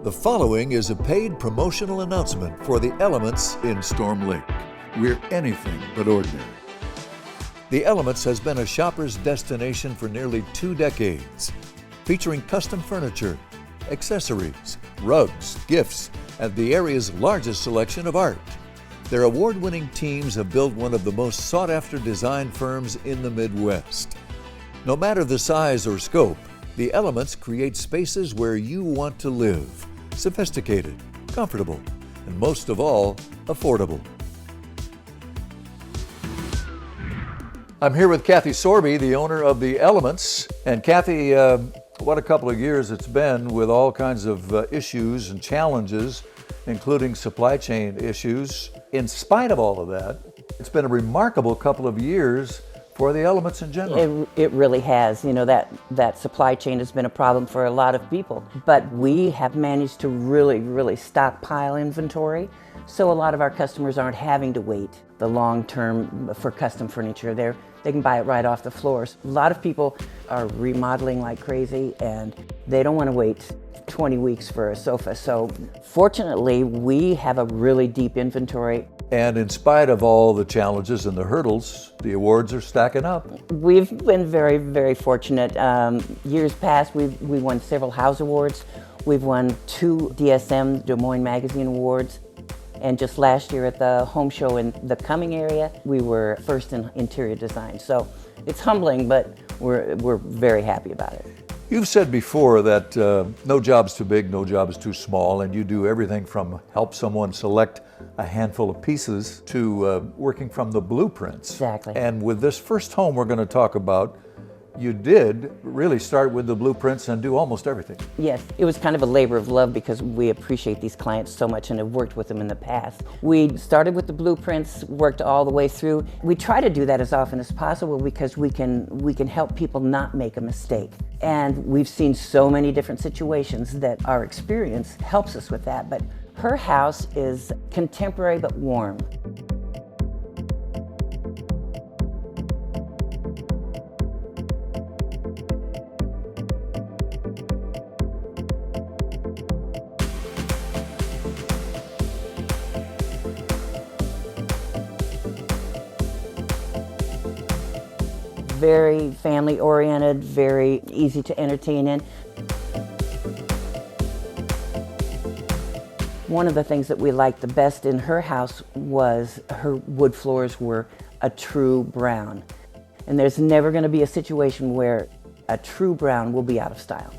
The following is a paid promotional announcement for the Elements in Storm Lake. We're anything but ordinary. The Elements has been a shopper's destination for nearly 2 decades, featuring custom furniture, accessories, rugs, gifts, and the area's largest selection of art. Their award-winning teams have built one of the most sought-after design firms in the Midwest. No matter the size or scope, the Elements create spaces where you want to live. Sophisticated, comfortable, and most of all, affordable. I'm here with Kathy Sorby, the owner of the Elements. And Kathy, what a couple of years it's been with all kinds of issues and challenges, including supply chain issues. In spite of all of that, it's been a remarkable couple of years for the Elements in general. It really has. You know, that supply chain has been a problem for a lot of people, but we have managed to really stockpile inventory. So a lot of our customers aren't having to wait the long term for custom furniture. They can buy it right off the floors. A lot of people are remodeling like crazy and they don't want to wait 20 weeks for a sofa. So fortunately, we have a really deep inventory. And in spite of all the challenges and the hurdles, the awards are stacking up. We've been very fortunate. Years past, we won several house awards. We've won 2 DSM, Des Moines Magazine awards. And just last year at the home show in the Cumming area, we were first in interior design. So it's humbling, but we're very happy about it. You've said before that no job's too big, no job is too small, and you do everything from help someone select a handful of pieces to working from the blueprints. Exactly. And with this first home we're going to talk about, you did really start with the blueprints and do almost everything. Yes, it was kind of a labor of love because we appreciate these clients so much and have worked with them in the past. We started with the blueprints, worked all the way through. We try to do that as often as possible because we can help people not make a mistake. And we've seen so many different situations that our experience helps us with that. But her house is contemporary but warm. Very family oriented, very easy to entertain in. One of the things that we liked the best in her house was her wood floors were a true brown. And there's never going to be a situation where a true brown will be out of style.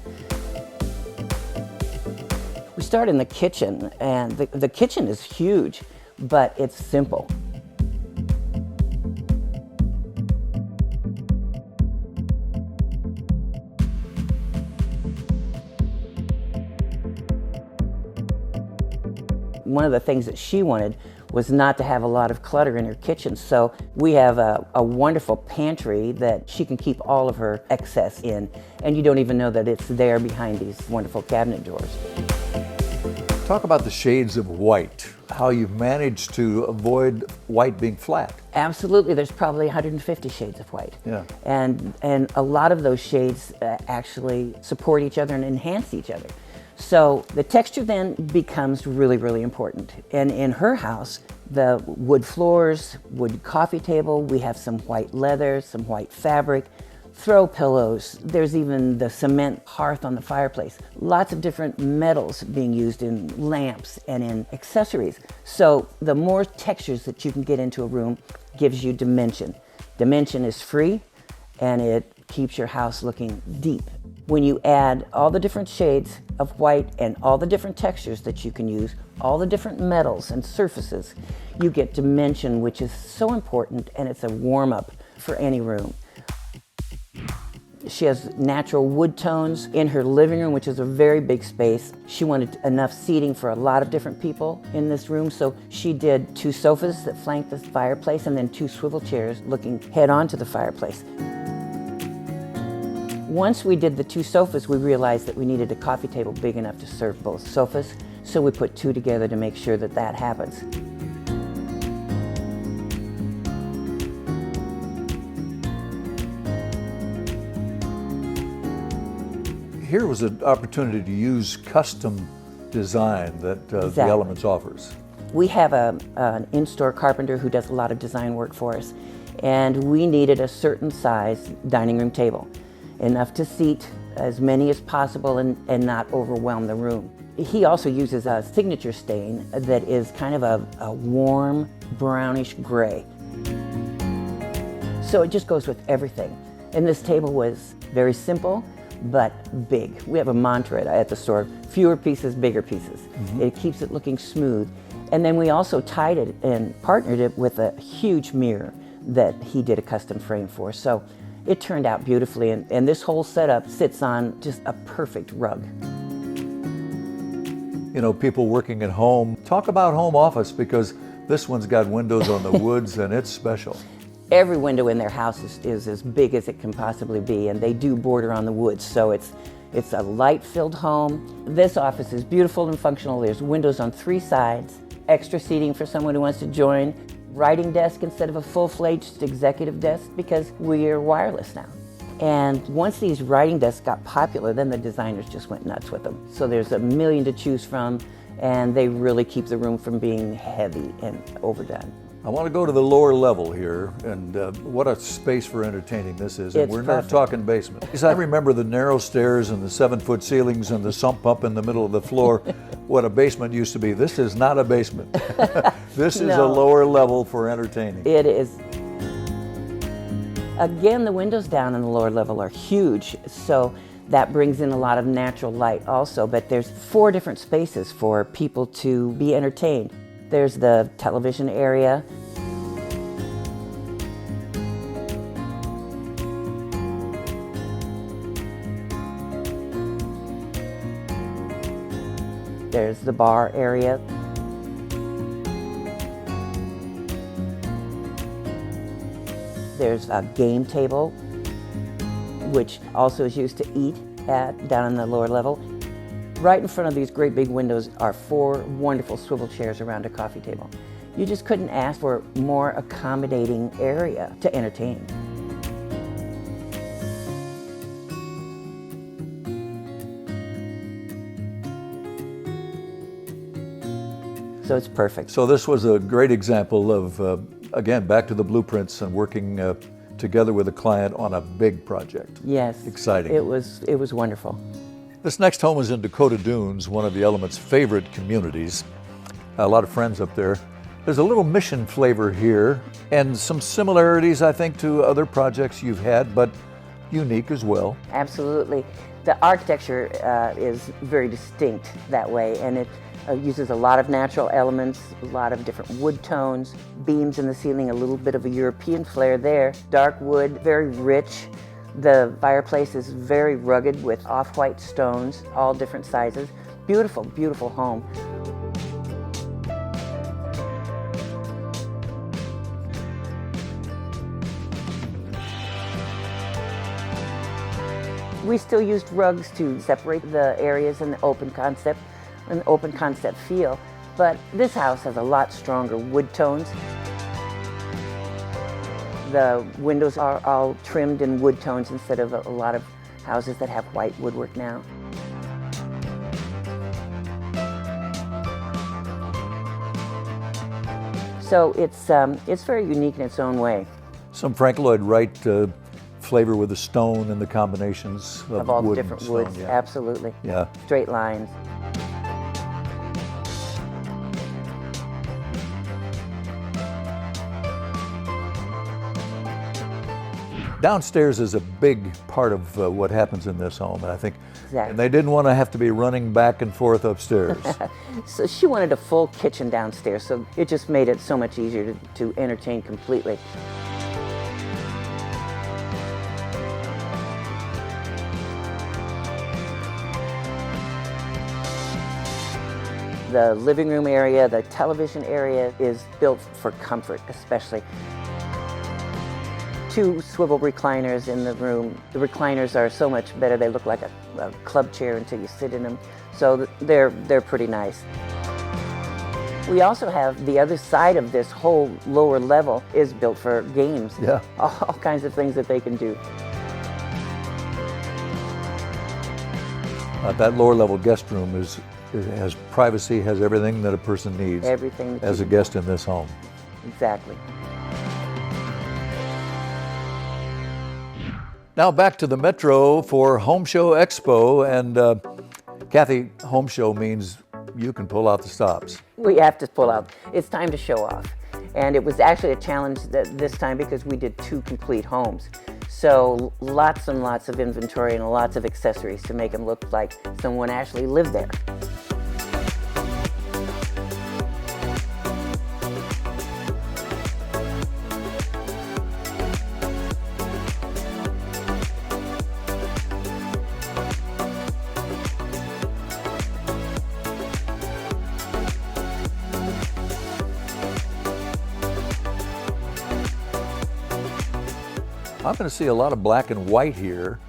We start in the kitchen, and the kitchen is huge, but it's simple. One of the things that she wanted was not to have a lot of clutter in her kitchen, so we have a wonderful pantry that she can keep all of her excess in, and you don't even know that it's there behind these wonderful cabinet doors. Talk about the shades of white, how you've managed to avoid white being flat. Absolutely, there's probably 150 shades of white. Yeah. And a lot of those shades actually support each other and enhance each other. So the texture then becomes really important. And in her house, the wood floors, wood coffee table, we have some white leather, some white fabric, throw pillows. There's even the cement hearth on the fireplace. Lots of different metals being used in lamps and in accessories. So the more textures that you can get into a room gives you dimension. Dimension is free and it keeps your house looking deep. When you add all the different shades of white and all the different textures that you can use, all the different metals and surfaces, you get dimension, which is so important, and it's a warm-up for any room. She has natural wood tones in her living room, which is a very big space. She wanted enough seating for a lot of different people in this room, so she did 2 sofas that flanked the fireplace and then 2 swivel chairs looking head on to the fireplace. Once we did the 2 sofas, we realized that we needed a coffee table big enough to serve both sofas, so we put 2 together to make sure that that happens. Here was an opportunity to use custom design that the Exactly. Elements offers. We have an in-store carpenter who does a lot of design work for us, and we needed a certain size dining room table, enough to seat as many as possible and not overwhelm the room. He also uses a signature stain that is kind of a warm brownish gray. So it just goes with everything. And this table was very simple, but big. We have a mantra at the store, fewer pieces, bigger pieces. It keeps it looking smooth. And then we also tied it and partnered it with a huge mirror that he did a custom frame for. So it turned out beautifully, and this whole setup sits on just a perfect rug. You know, people working at home, talk about home office, because this one's got windows on the woods and it's special. Every window in their house is as big as it can possibly be, and they do border on the woods, so it's a light-filled home. This office is beautiful and functional. There's windows on 3 sides, extra seating for someone who wants to join, writing desk instead of a full-fledged executive desk because we're wireless now. And once these writing desks got popular, then the designers just went nuts with them. So there's a million to choose from, and they really keep the room from being heavy and overdone. I want to go to the lower level here, and what a space for entertaining this is. And It's we're perfect. not talking basement. Because I remember the narrow stairs and the 7-foot ceilings and the sump pump in the middle of the floor, what a basement used to be. This is not a basement. This is a No. lower level for entertaining. It is. Again, the windows down on the lower level are huge, so that brings in a lot of natural light also, but there's 4 different spaces for people to be entertained. There's the television area. There's the bar area. There's a game table, which also is used to eat at down on the lower level. Right in front of these great big windows are 4 wonderful swivel chairs around a coffee table. You just couldn't ask for a more accommodating area to entertain. So it's perfect. So this was a great example of, again, back to the blueprints and working together with a client on a big project. Yes. Exciting. It was wonderful. This next home is in Dakota Dunes, one of the Elements' favorite communities. A lot of friends up there. There's a little mission flavor here and some similarities, I think, to other projects you've had, but unique as well. Absolutely. The architecture is very distinct that way, and it uses a lot of natural elements, a lot of different wood tones, beams in the ceiling, a little bit of a European flair there. Dark wood, very rich. The fireplace is very rugged with off-white stones, all different sizes. Beautiful, beautiful home. We still used rugs to separate the areas in the open concept, an open concept feel, but this house has a lot stronger wood tones. The windows are all trimmed in wood tones instead of a lot of houses that have white woodwork now. So it's very unique in its own way. Some Frank Lloyd Wright flavor with the stone and the combinations Of all the wood and different stone, woods, yeah. absolutely. Yeah. Straight lines. Downstairs is a big part of what happens in this home, and I think, Exactly. and they didn't want to have to be running back and forth upstairs. So she wanted a full kitchen downstairs, so it just made it so much easier to entertain completely. The living room area, the television area is built for comfort, especially. 2 swivel recliners in the room. The recliners are so much better. They look like a club chair until you sit in them. So they're pretty nice. We also have the other side of this whole lower level is built for games. Yeah. All kinds of things that they can do. That lower level guest room has privacy, has everything that a person needs Everything that as a guest in this home. Exactly. Now back to the Metro for Home Show Expo, and Kathy, Home Show means you can pull out the stops. We have to pull out. It's time to show off. And it was actually a challenge this time because we did 2 complete homes. So lots and lots of inventory and lots of accessories to make them look like someone actually lived there. I'm going to see a lot of black and white here,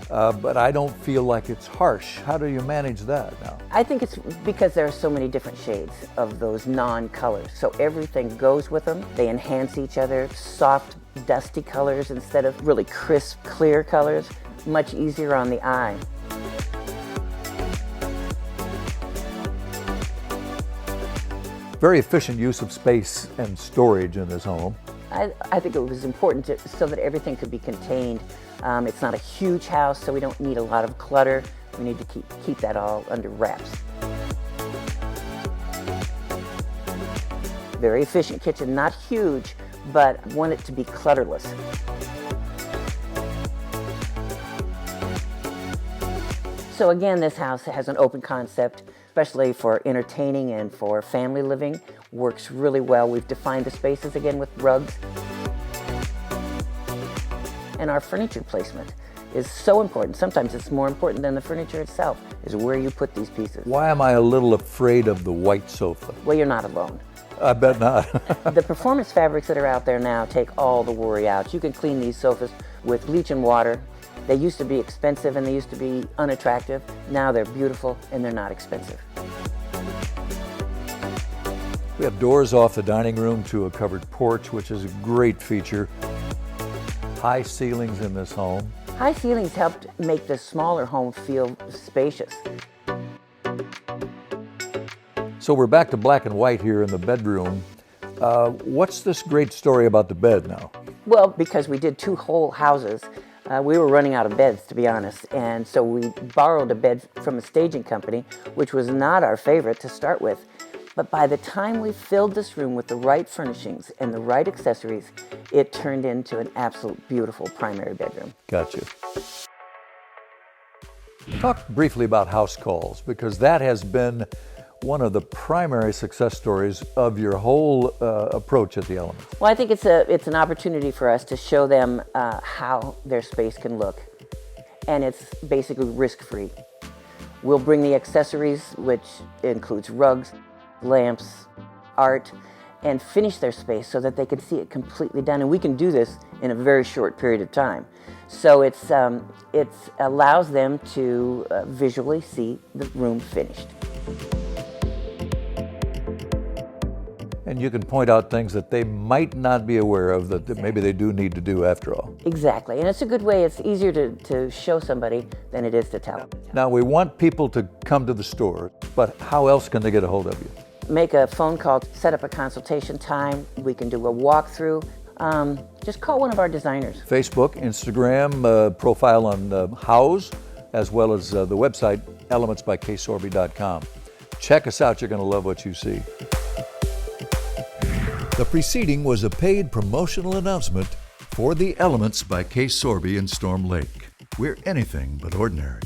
but I don't feel like it's harsh. How do you manage that now? I think it's because there are so many different shades of those non-colors. So everything goes with them. They enhance each other. Soft, dusty colors instead of really crisp, clear colors. Much easier on the eye. Very efficient use of space and storage in this home. I think it was important so that everything could be contained. It's not a huge house, so we don't need a lot of clutter. We need to keep that all under wraps. Very efficient kitchen, not huge, but want it to be clutterless. So again, this house has an open concept, especially for entertaining and for family living. Works really well. We've defined the spaces again with rugs. And our furniture placement is so important. Sometimes it's more important than the furniture itself, is where you put these pieces. Why am I a little afraid of the white sofa? Well, you're not alone. I bet not. The performance fabrics that are out there now take all the worry out. You can clean these sofas with bleach and water. They used to be expensive and they used to be unattractive. Now they're beautiful and they're not expensive. We have doors off the dining room to a covered porch, which is a great feature. High ceilings in this home. High ceilings helped make the smaller home feel spacious. So we're back to black and white here in the bedroom. What's this great story about the bed now? Well, because we did 2 whole houses, we were running out of beds, to be honest. And so we borrowed a bed from a staging company, which was not our favorite to start with. But by the time we filled this room with the right furnishings and the right accessories, it turned into an absolute beautiful primary bedroom. Gotcha. Talk briefly about house calls, because that has been one of the primary success stories of your whole approach at the Elements. Well, I think it's an opportunity for us to show them how their space can look. And it's basically risk-free. We'll bring the accessories, which includes rugs, lamps, art, and finish their space so that they can see it completely done. And we can do this in a very short period of time. So it allows them to visually see the room finished. And you can point out things that they might not be aware of that maybe they do need to do after all. Exactly, and it's a good way. It's easier to show somebody than it is to tell. Now, we want people to come to the store, but how else can they get a hold of you? Make a phone call, set up a consultation time. We can do a walkthrough. Just call one of our designers. Facebook, Instagram, profile on House, as well as the website, elementsbyksorby.com. Check us out. You're going to love what you see. The preceding was a paid promotional announcement for the Elements by Case Sorby in Storm Lake. We're anything but ordinary.